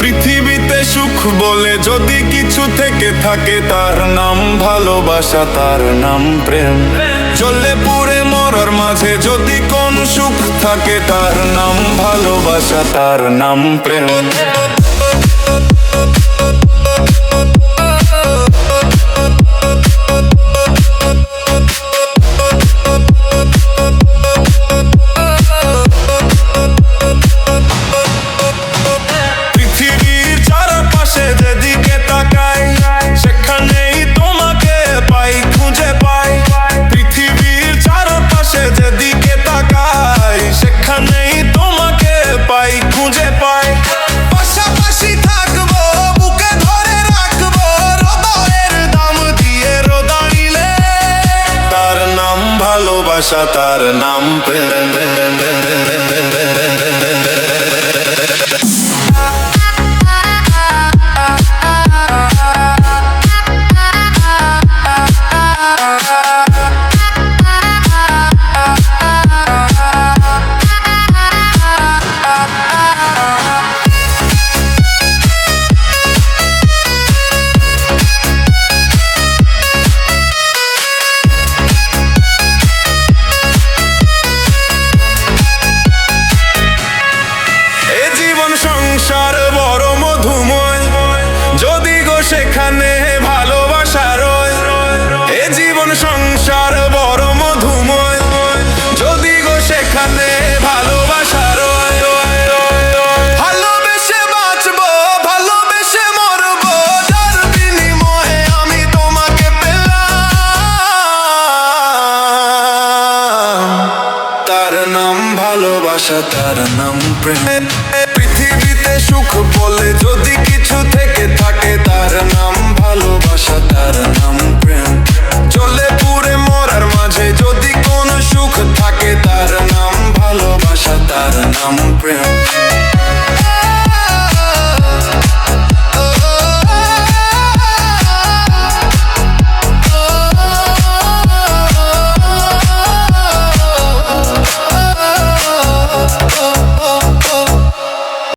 পৃথিবীতে সুখ বলে যদি কিছু থেকে থাকে, তার নাম ভালোবাসা, তার নাম প্রেম। জ্বলে পুড়ে মরার মাঝে যদি কোন সুখ থাকে, তার নাম ভালোবাসা, তার নাম প্রেম। ভালোবাসা, তার নাম প্রেম। সংসার বড় মধুময়, যদি গো সেখানে ভালোবাসা রয়। এ জীবন সংসার বড় মধুময়, যদি গো সেখানে ভালোবাসা রয়। ভালোবেসে বাঁচবো, ভালোবেসে মরবো, যার বিনিময়ে আমি তোমাকে পেলাম। তার নাম ভালোবাসা, তার নাম প্রেম। পৃথিবীতে সুখ বলে যদি কিছু থেকে থাকে, তার নাম ভালোবাসা, তার নাম প্রেম। চলে